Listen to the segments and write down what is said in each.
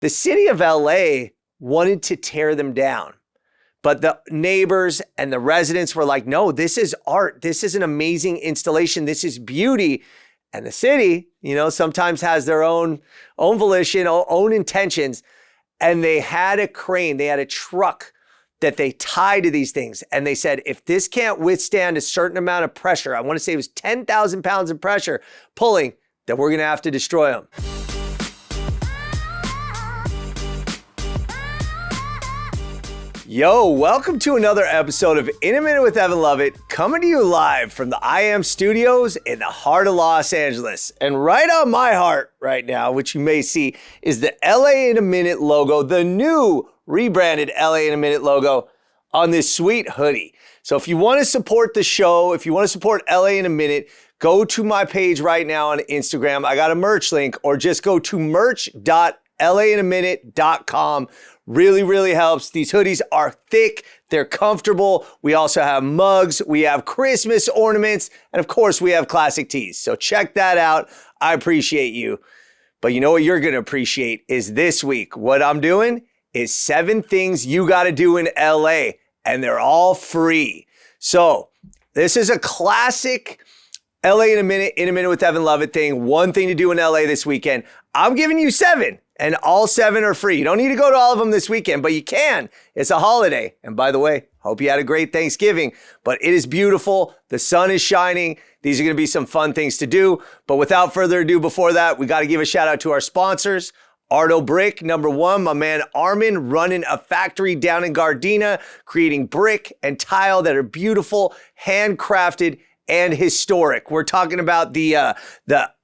The city of LA wanted to tear them down. But the neighbors and the residents were like, no, this is art. This is an amazing installation. This is beauty. And the city, sometimes has their own volition, own intentions. And they had a crane, they had a truck that they tied to these things. And they said, if this can't withstand a certain amount of pressure, I want to say it was 10,000 pounds of pressure pulling, then we're going to have to destroy them. Yo, welcome to another episode of In a Minute with Evan Lovett, coming to you live from the I Am Studios in the heart of Los Angeles. And right on my heart right now, which you may see, is the LA in a Minute logo, the new rebranded LA in a Minute logo on this sweet hoodie. So if you want to support the show, if you want to support LA in a Minute, go to my page right now on Instagram. I got a merch link, or just go to merch.lainaminute.com. Really, really helps. These hoodies are thick. They're comfortable. We also have mugs. We have Christmas ornaments. And of course, we have classic tees. So check that out. I appreciate you. But you know what you're going to appreciate is this week. What I'm doing is 7 things you got to do in LA. And they're all free. So this is a classic LA in a minute with Evan Lovett thing. One thing to do in LA this weekend. I'm giving you 7. And all 7 are free. You don't need to go to all of them this weekend, but you can. It's a holiday. And by the way, hope you had a great Thanksgiving. But it is beautiful. The sun is shining. These are going to be some fun things to do. But without further ado, before that, we got to give a shout out to our sponsors. Arto Brick, number 1, my man Armin, running a factory down in Gardena, creating brick and tile that are beautiful, handcrafted, and historic. We're talking about the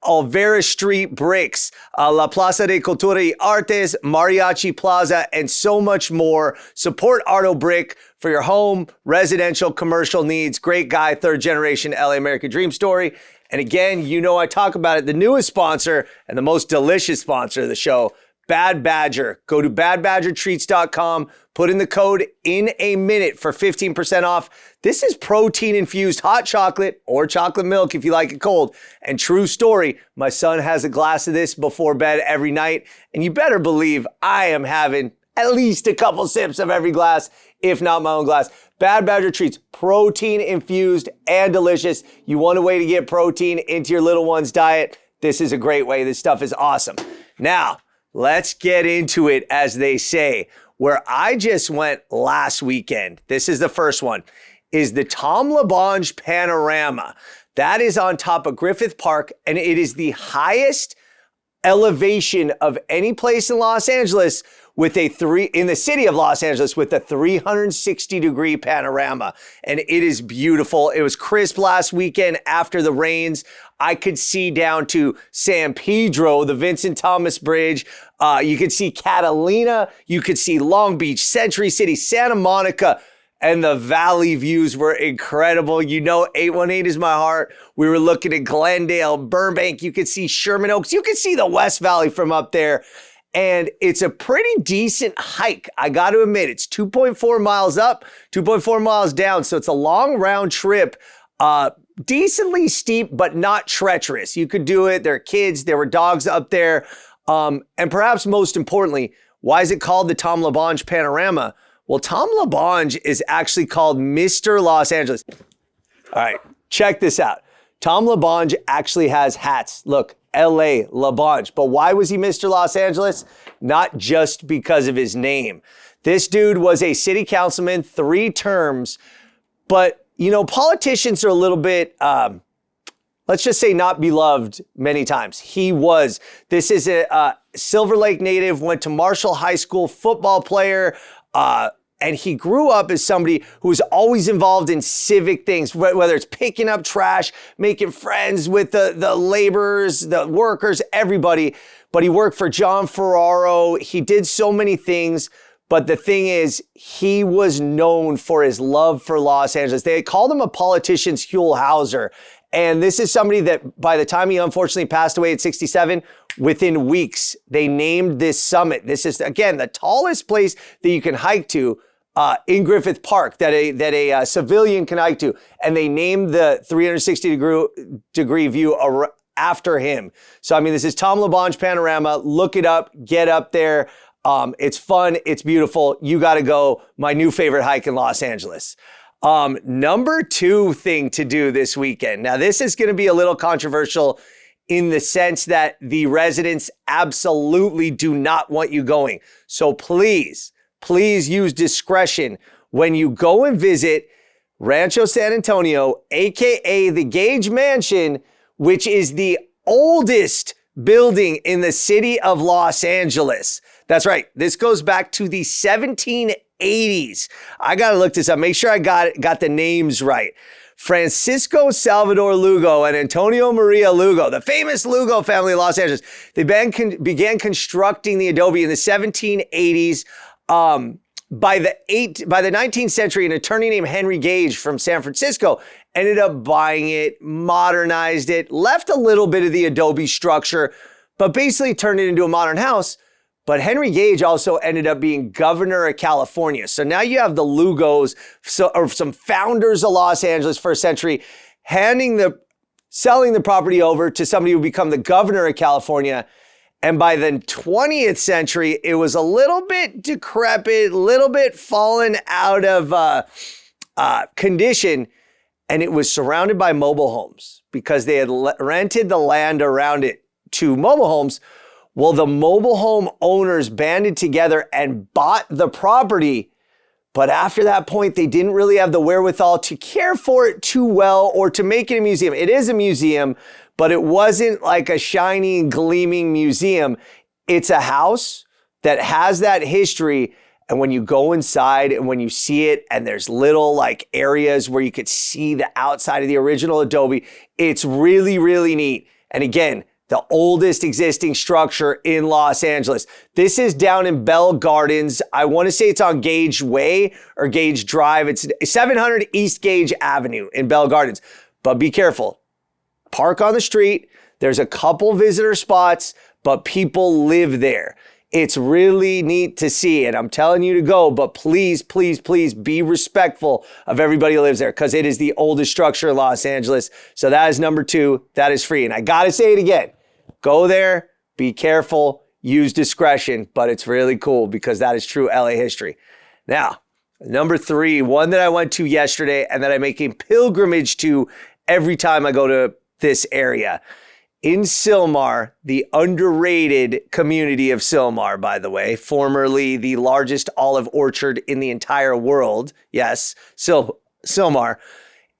Olvera Street bricks, La Plaza de Cultura y Artes, Mariachi Plaza, and so much more. Support Arto Brick for your home, residential, commercial needs. Great guy, 3rd generation LA American dream story. And again, I talk about it, the newest sponsor and the most delicious sponsor of the show, Bad Badger. Go to badbadgertreats.com, put in the code in a minute for 15% off. This is protein infused hot chocolate or chocolate milk if you like it cold. And true story, my son has a glass of this before bed every night. And you better believe I am having at least a couple sips of every glass, if not my own glass. Bad Badger Treats, protein infused and delicious. You want a way to get protein into your little one's diet? This is a great way. This stuff is awesome. Now, let's get into it, as they say. Where I just went last weekend, this is the first one, is the LaBonge Panorama. That is on top of Griffith Park, and it is the highest elevation of any place in Los Angeles in the city of Los Angeles with a 360-degree panorama. And it is beautiful. It was crisp last weekend after the rains. I could see down to San Pedro, the Vincent Thomas Bridge. You could see Catalina. You could see Long Beach, Century City, Santa Monica. And the valley views were incredible. 818 is my heart. We were looking at Glendale, Burbank. You could see Sherman Oaks. You could see the West Valley from up there. And it's a pretty decent hike. I got to admit, it's 2.4 miles up, 2.4 miles down. So it's a long round trip. Decently steep, but not treacherous. You could do it. There are kids. There were dogs up there. And perhaps most importantly, why is it called the LaBonge Panorama? Well, LaBonge is actually called Mr. Los Angeles. All right, check this out. LaBonge actually has hats. Look, LA, LaBonge. But why was he Mr. Los Angeles? Not just because of his name. This dude was a city councilman, 3 terms, but politicians are a little bit, let's just say not beloved many times. He was. This is a Silver Lake native, went to Marshall High School, football player, and he grew up as somebody who was always involved in civic things, whether it's picking up trash, making friends with the laborers, the workers, everybody. But he worked for John Ferraro. He did so many things. But the thing is, he was known for his love for Los Angeles. They called him a politician's Huell Hauser. And this is somebody that by the time he unfortunately passed away at 67, within weeks, they named this summit. This is, again, the tallest place that you can hike to in Griffith Park that a civilian can hike to. And they named the 360-degree view after him. So, I mean, this is LaBonge Panorama. Look it up. Get up there. It's fun. It's beautiful. You got to go. My new favorite hike in Los Angeles. Number 2 thing to do this weekend. Now, this is going to be a little controversial in the sense that the residents absolutely do not want you going. So please use discretion when you go and visit Rancho San Antonio, aka the Gage Mansion, which is the oldest building in the city of Los Angeles. That's right. This goes back to the 1780s. I got to look this up. Make sure I got the names right. Francisco Salvador Lugo and Antonio Maria Lugo, the famous Lugo family of Los Angeles. They began constructing the adobe in the 1780s. By the 19th century, an attorney named Henry Gage from San Francisco ended up buying it, modernized it, left a little bit of the adobe structure, but basically turned it into a modern house. But Henry Gage also ended up being governor of California. So now you have the Lugos, or some founders of Los Angeles first century, selling the property over to somebody who would become the governor of California. And by the 20th century, it was a little bit decrepit, a little bit fallen out of condition. And it was surrounded by mobile homes because they had rented the land around it to mobile homes. Well, the mobile home owners banded together and bought the property. But after that point, they didn't really have the wherewithal to care for it too well or to make it a museum. It is a museum, but it wasn't like a shiny, gleaming museum. It's a house that has that history. And when you go inside and when you see it, and there's little like areas where you could see the outside of the original adobe, it's really, really neat. And again, the oldest existing structure in Los Angeles. This is down in Bell Gardens. I want to say it's on Gage Way or Gage Drive. It's 700 East Gage Avenue in Bell Gardens. But be careful. Park on the street. There's a couple visitor spots, but people live there. It's really neat to see, and I'm telling you to go, but please, please, please be respectful of everybody who lives there because it is the oldest structure in Los Angeles. So that is number 2. That is free. And I got to say it again. Go there, be careful, use discretion, but it's really cool because that is true LA history. Now, number 3, one that I went to yesterday and that I make a pilgrimage to every time I go to this area. In Sylmar, the underrated community of Sylmar, by the way, formerly the largest olive orchard in the entire world. Yes, Sylmar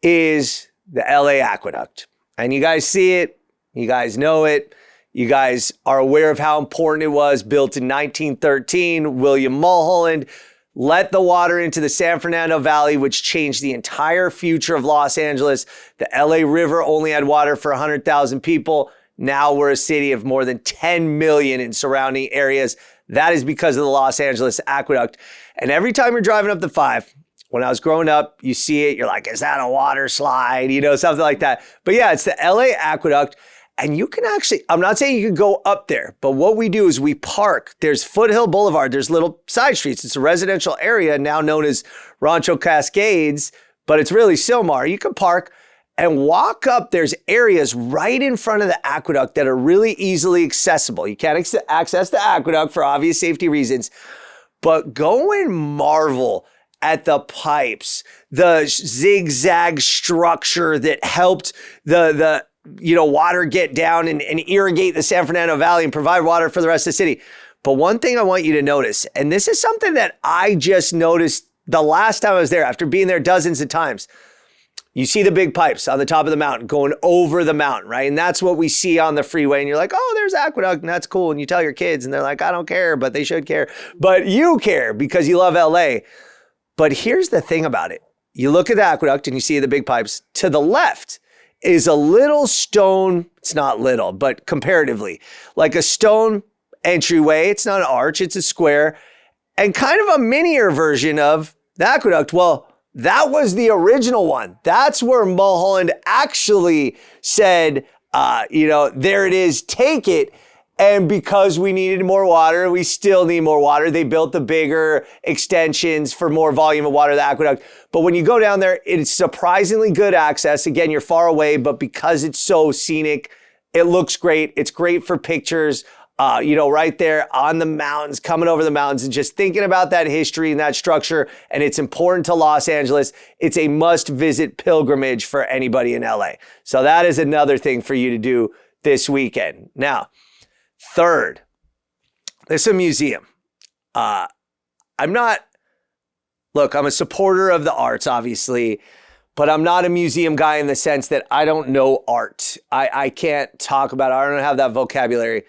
is the LA Aqueduct. And you guys see it, you guys know it. You guys are aware of how important it was. Built in 1913, William Mulholland let the water into the San Fernando Valley, which changed the entire future of Los Angeles. The LA River only had water for 100,000 people. Now we're a city of more than 10 million in surrounding areas. That is because of the Los Angeles Aqueduct. And every time you're driving up the 5, when I was growing up, you see it, you're like, is that a water slide? You know, something like that. But yeah, it's the LA Aqueduct. And you can actually, I'm not saying you can go up there, but what we do is we park. There's Foothill Boulevard. There's little side streets. It's a residential area now known as Rancho Cascades, but it's really Sylmar. You can park and walk up. There's areas right in front of the aqueduct that are really easily accessible. You can't access the aqueduct for obvious safety reasons, but go and marvel at the pipes, the zigzag structure that helped the water get down and irrigate the San Fernando Valley and provide water for the rest of the city. But one thing I want you to notice, and this is something that I just noticed the last time I was there after being there dozens of times, you see the big pipes on the top of the mountain going over the mountain, right? And that's what we see on the freeway. And you're like, oh, there's Aqueduct and that's cool. And you tell your kids and they're like, I don't care, but they should care. But you care because you love LA. But here's the thing about it. You look at the aqueduct and you see the big pipes. To the left is a little stone, it's not little, but comparatively, like a stone entryway. It's not an arch, it's a square, and kind of a minier version of the aqueduct. Well, that was the original one. That's where Mulholland actually said, there it is, take it. And because we needed more water, we still need more water. They built the bigger extensions for more volume of water, the aqueduct. But when you go down there, it's surprisingly good access. Again, you're far away, but because it's so scenic, it looks great. It's great for pictures. right there on the mountains, coming over the mountains and just thinking about that history and that structure. And it's important to Los Angeles. It's a must visit pilgrimage for anybody in LA. So that is another thing for you to do this weekend. Now, third, there's a museum. I'm a supporter of the arts, obviously, but I'm not a museum guy in the sense that I don't know art. I can't talk about it. I don't have that vocabulary.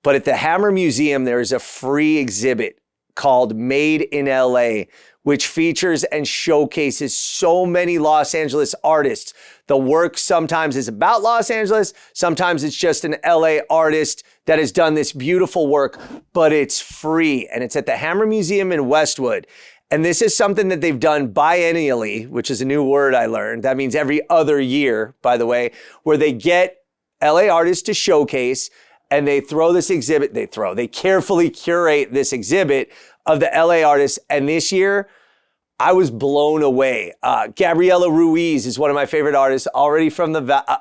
But at the Hammer Museum, there is a free exhibit called Made in LA, which features and showcases so many Los Angeles artists. The work sometimes is about Los Angeles. Sometimes it's just an LA artist that has done this beautiful work, but it's free. And it's at the Hammer Museum in Westwood. And this is something that they've done biennially, which is a new word I learned. That means every other year, by the way, where they get LA artists to showcase and they throw this exhibit, they carefully curate this exhibit of the LA artists. And this year, I was blown away. Gabriela Ruiz is one of my favorite artists, already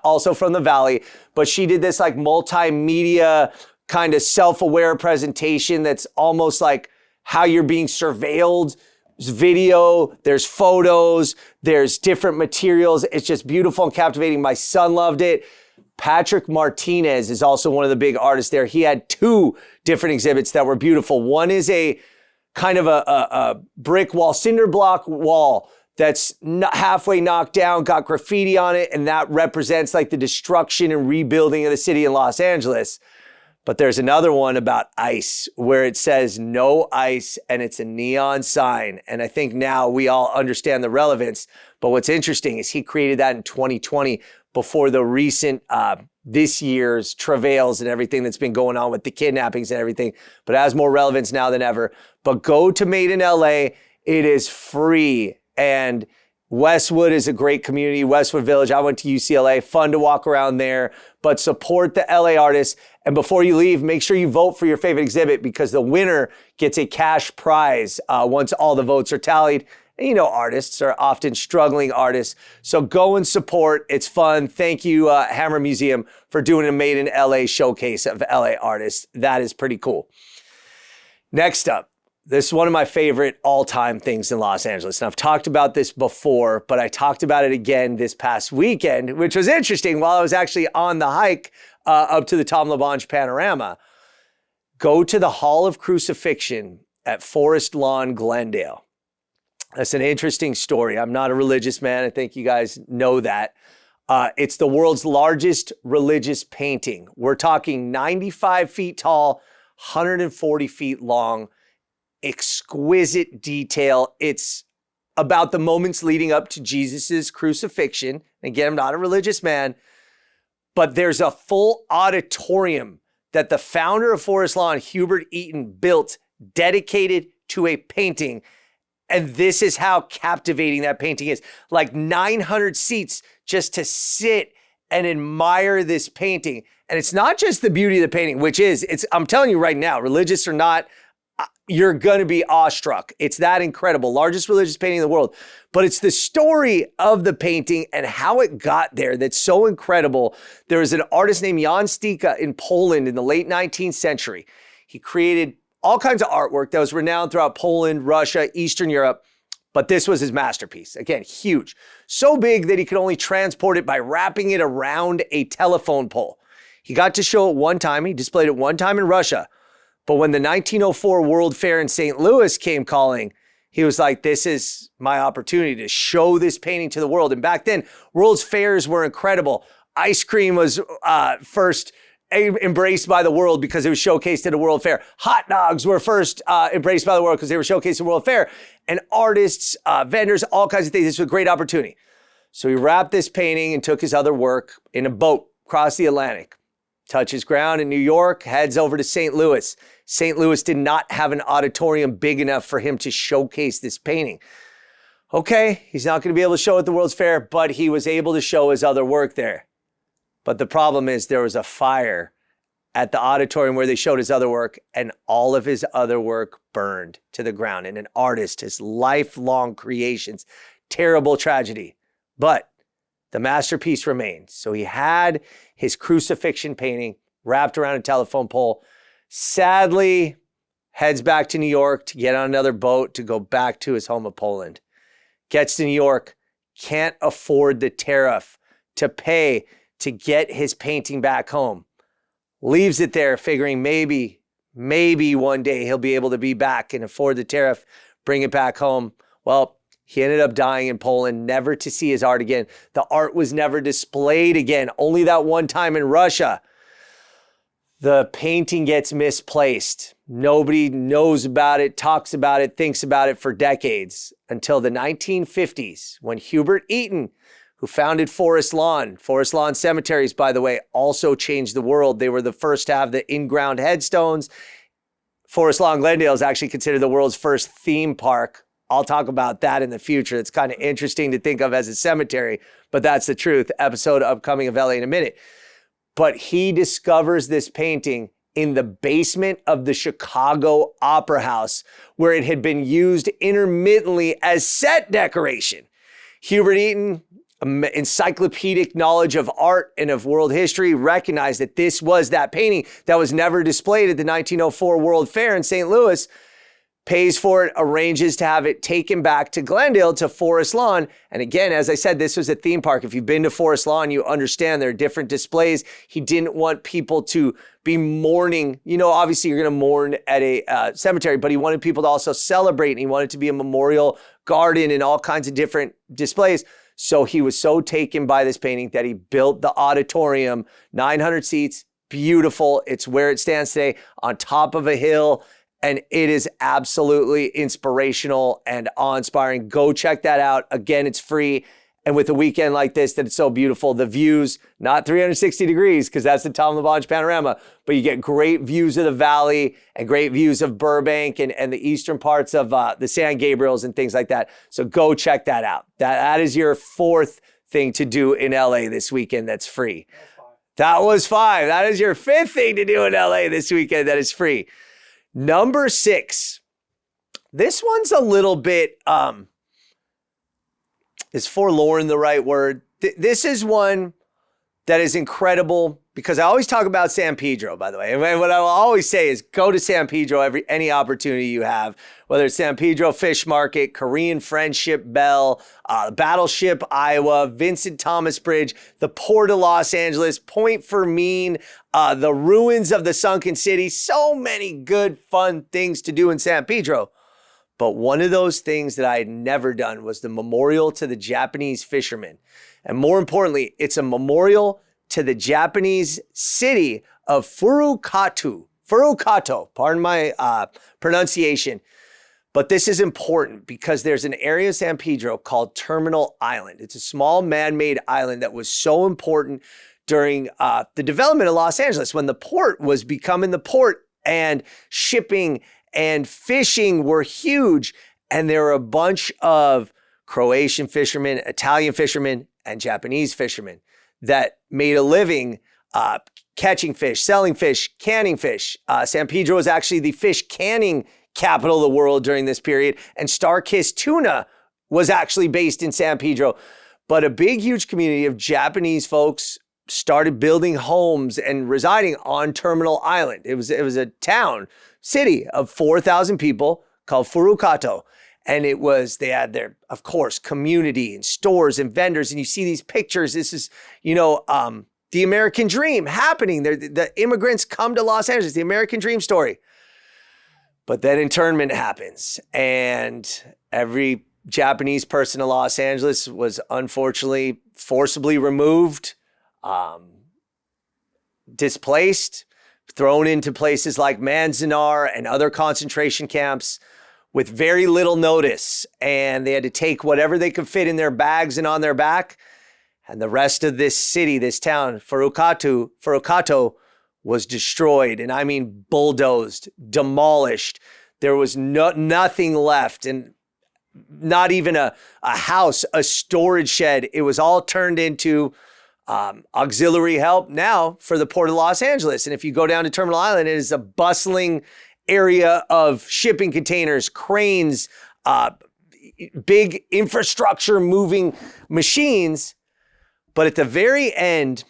also from the Valley, but she did this like multimedia kind of self-aware presentation that's almost like how you're being surveilled. There's video, there's photos, there's different materials. It's just beautiful and captivating. My son loved it. Patrick Martinez is also one of the big artists there. He had 2 different exhibits that were beautiful. One is a kind of a brick wall, cinder block wall that's halfway knocked down, got graffiti on it, and that represents like the destruction and rebuilding of the city in Los Angeles. But there's another one about ice where it says no ice and it's a neon sign. And I think now we all understand the relevance. But what's interesting is he created that in 2020 before the recent, this year's travails and everything that's been going on with the kidnappings and everything. But it has more relevance now than ever. But go to Made in LA. It is free. And Westwood is a great community, Westwood Village. I went to UCLA, fun to walk around there, but support the LA artists. And before you leave, make sure you vote for your favorite exhibit because the winner gets a cash prize once all the votes are tallied. And you know, artists are often struggling artists. So go and support. It's fun. Thank you, Hammer Museum, for doing a Made in LA showcase of LA artists. That is pretty cool. Next up. This is one of my favorite all-time things in Los Angeles. And I've talked about this before, but I talked about it again this past weekend, which was interesting while I was actually on the hike up to the LaBonge Panorama. Go to the Hall of Crucifixion at Forest Lawn, Glendale. That's an interesting story. I'm not a religious man. I think you guys know that. It's the world's largest religious painting. We're talking 95 feet tall, 140 feet long. Exquisite detail. It's about the moments leading up to Jesus's crucifixion. Again, I'm not a religious man, but there's a full auditorium that the founder of Forest Lawn, Hubert Eaton, built dedicated to a painting. And this is how captivating that painting is. Like 900 seats just to sit and admire this painting. And it's not just the beauty of the painting, which is, I'm telling you right now, religious or not, you're going to be awestruck. It's that incredible. Largest religious painting in the world. But it's the story of the painting and how it got there that's so incredible. There was an artist named Jan Stika in Poland in the late 19th century. He created all kinds of artwork that was renowned throughout Poland, Russia, Eastern Europe. But this was his masterpiece. Again, huge. So big that he could only transport it by wrapping it around a telephone pole. He got to show it one time. He displayed it one time in Russia. But when the 1904 World Fair in St. Louis came calling, he was like, this is my opportunity to show this painting to the world. And back then, World's Fairs were incredible. Ice cream was first embraced by the world because it was showcased at a World Fair. Hot dogs were first embraced by the world because they were showcased at a World Fair. And artists, vendors, all kinds of things. This was a great opportunity. So he wrapped this painting and took his other work in a boat across the Atlantic. Touches ground in New York, heads over to St. Louis. St. Louis did not have an auditorium big enough for him to showcase this painting. Okay, he's not going to be able to show it at the World's Fair, but he was able to show his other work there. But the problem is there was a fire at the auditorium where they showed his other work, and all of his other work burned to the ground. And an artist, his lifelong creations, terrible tragedy. But the masterpiece remained. So he had his crucifixion painting wrapped around a telephone pole. Sadly, heads back to New York to get on another boat to go back to his home of Poland. Gets to New York, can't afford the tariff to pay to get his painting back home. Leaves it there figuring maybe one day he'll be able to be back and afford the tariff, bring it back home. Well, he ended up dying in Poland, never to see his art again. The art was never displayed again, only that one time in Russia. The painting gets misplaced. Nobody knows about it, talks about it, thinks about it for decades until the 1950s when Hubert Eaton, who founded Forest Lawn cemeteries, by the way, also changed the world. They were the first to have the in-ground headstones. Forest Lawn Glendale is actually considered the world's first theme park. I'll talk about that in the future. It's kind of interesting to think of as a cemetery, but that's the truth. Episode upcoming of LA in a minute. But he discovers this painting in the basement of the Chicago Opera House, where it had been used intermittently as set decoration. Hubert Eaton, encyclopedic knowledge of art and of world history, recognized that this was that painting that was never displayed at the 1904 World Fair in St. Louis, pays for it, arranges to have it taken back to Glendale to Forest Lawn. And again, as I said, this was a theme park. If you've been to Forest Lawn, you understand there are different displays. He didn't want people to be mourning. You know, obviously you're going to mourn at a cemetery, but he wanted people to also celebrate. And he wanted it to be a memorial garden and all kinds of different displays. So he was so taken by this painting that he built the auditorium, 900 seats, beautiful. It's where it stands today on top of a hill. And it is absolutely inspirational and awe-inspiring. Go check that out. Again, it's free. And with a weekend like this, that it's so beautiful, the views, not 360 degrees, because that's the LaBonge Panorama, but you get great views of the valley and great views of Burbank and the eastern parts of the San Gabriels and things like that. So go check that out. That is your fourth thing to do in LA this weekend that's free. That was five. That is your fifth thing to do in LA this weekend that is free. Number 6, this one's a little bit, is forlorn the right word? This is one that is incredible because I always talk about San Pedro, by the way. And what I will always say is go to San Pedro any opportunity you have, whether it's San Pedro Fish Market, Korean Friendship Bell, Battleship, Iowa, Vincent Thomas Bridge, the Port of Los Angeles, Point Fermin, the ruins of the sunken city. So many good, fun things to do in San Pedro. But one of those things that I had never done was the memorial to the Japanese fishermen. And more importantly, it's a memorial to the Japanese city of Furukato, pardon my pronunciation. But this is important because there's an area of San Pedro called Terminal Island. It's a small man-made island that was so important during the development of Los Angeles when the port was becoming the port and shipping and fishing were huge. And there were a bunch of Croatian fishermen, Italian fishermen, and Japanese fishermen that made a living catching fish, selling fish, canning fish. San Pedro was actually the fish canning capital of the world during this period. And Star-Kissed tuna was actually based in San Pedro. But a big, huge community of Japanese folks started building homes and residing on Terminal Island. It was a city of 4,000 people called Furukato. And they had their, of course, community and stores and vendors. And you see these pictures. This is, the American dream happening. The immigrants come to Los Angeles, the American dream story. But then internment happens. And every Japanese person in Los Angeles was unfortunately forcibly removed, displaced, thrown into places like Manzanar and other concentration camps with very little notice. And they had to take whatever they could fit in their bags and on their back. And the rest of this city, this town, Furukato, was destroyed. And I mean bulldozed, demolished. There was nothing left. And not even a house, a storage shed. It was all turned into auxiliary help now for the Port of Los Angeles. And if you go down to Terminal Island, it is a bustling area of shipping containers, cranes, big infrastructure moving machines. But at the very end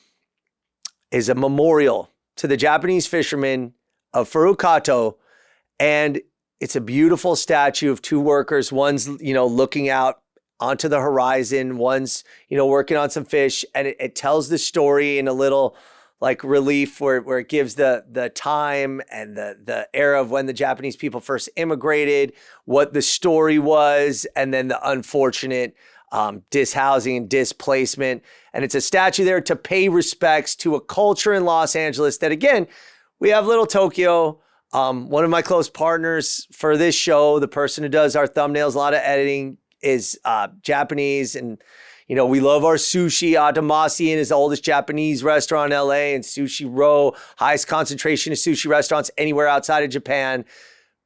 is a memorial to the Japanese fishermen of Furukato, and it's a beautiful statue of two workers. One's, looking out onto the horizon. One's, working on some fish, and it tells the story in a little like relief where it gives the time and the era of when the Japanese people first immigrated, what the story was, and then the unfortunate dishousing and displacement. And it's a statue there to pay respects to a culture in Los Angeles that, again, we have Little Tokyo. One of my close partners for this show, the person who does our thumbnails, a lot of editing, is Japanese. And, we love our sushi. Adamasi is the oldest Japanese restaurant in LA, and Sushi Row, highest concentration of sushi restaurants anywhere outside of Japan.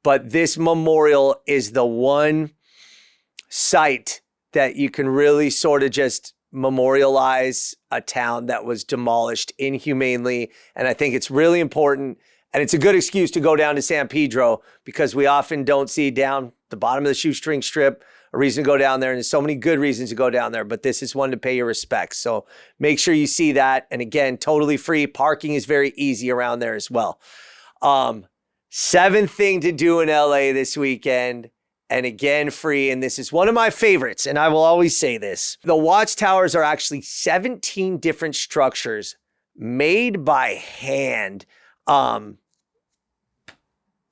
But this memorial is the one site that you can really sort of just memorialize a town that was demolished inhumanely. And I think it's really important. And it's a good excuse to go down to San Pedro, because we often don't see down the bottom of the shoestring strip a reason to go down there. And there's so many good reasons to go down there, but this is one to pay your respects. So make sure you see that. And again, totally free. Parking is very easy around there as well. Seventh thing to do in LA this weekend, and again, free. And this is one of my favorites, and I will always say this. The watchtowers are actually 17 different structures made by hand.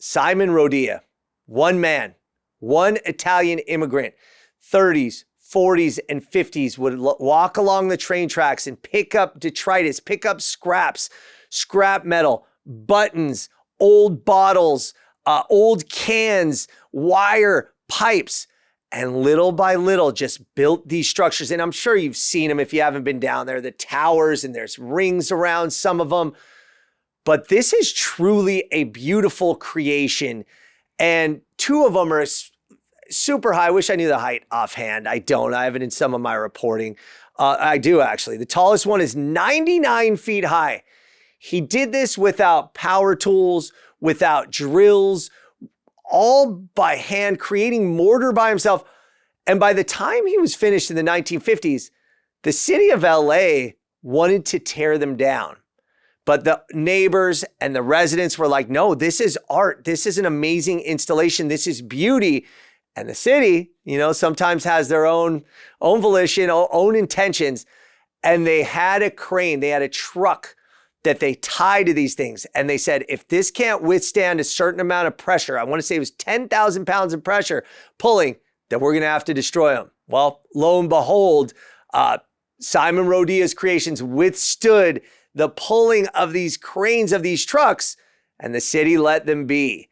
Simon Rodia, one man, one Italian immigrant, 30s, 40s, and 50s, would walk along the train tracks and pick up detritus, pick up scraps, scrap metal, buttons, old bottles, old cans, wire, pipes, and little by little just built these structures. And I'm sure you've seen them if you haven't been down there, the towers, and there's rings around some of them. But this is truly a beautiful creation. And two of them are super high. I wish I knew the height offhand. I don't. I have it in some of my reporting. I do, actually. The tallest one is 99 feet high. He did this without power tools, without drills, all by hand, creating mortar by himself. And by the time he was finished in the 1950s, the city of LA wanted to tear them down. But the neighbors and the residents were like, no, this is art. This is an amazing installation. This is beauty. And the city, sometimes has their own volition, own intentions. And they had a crane, they had a truck that they tied to these things. And they said, if this can't withstand a certain amount of pressure, I want to say it was 10,000 pounds of pressure pulling, then we're going to have to destroy them. Well, lo and behold, Simon Rodia's creations withstood the pulling of these cranes of these trucks, and the city let them be.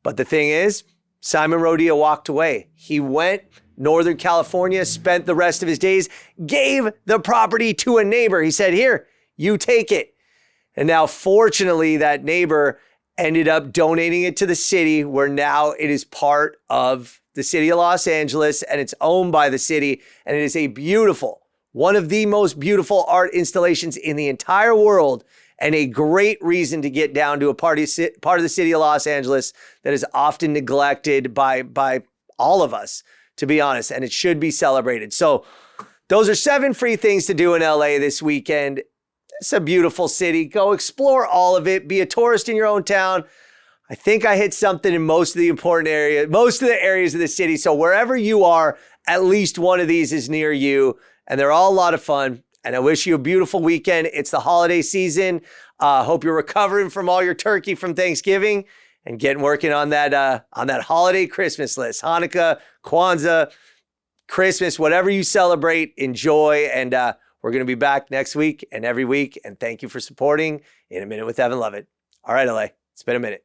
But the thing is, Simon Rodia walked away. He went Northern California, spent the rest of his days, gave the property to a neighbor. He said, here, you take it. And now, fortunately, that neighbor ended up donating it to the city, where now it is part of the city of Los Angeles, and it's owned by the city. And it is a beautiful, one of the most beautiful art installations in the entire world, and a great reason to get down to a part of the city of Los Angeles that is often neglected by all of us, to be honest, and it should be celebrated. So those are 7 free things to do in LA this weekend. It's a beautiful city. Go explore all of it. Be a tourist in your own town. I think I hit something in most of the important areas, most of the areas of the city. So wherever you are, at least one of these is near you. And they're all a lot of fun. And I wish you a beautiful weekend. It's the holiday season. Hope you're recovering from all your turkey from Thanksgiving and getting working on that holiday Christmas list. Hanukkah, Kwanzaa, Christmas, whatever you celebrate, enjoy. And we're going to be back next week and every week. And thank you for supporting In a Minute with Evan Lovett. All right, LA, it's been a minute.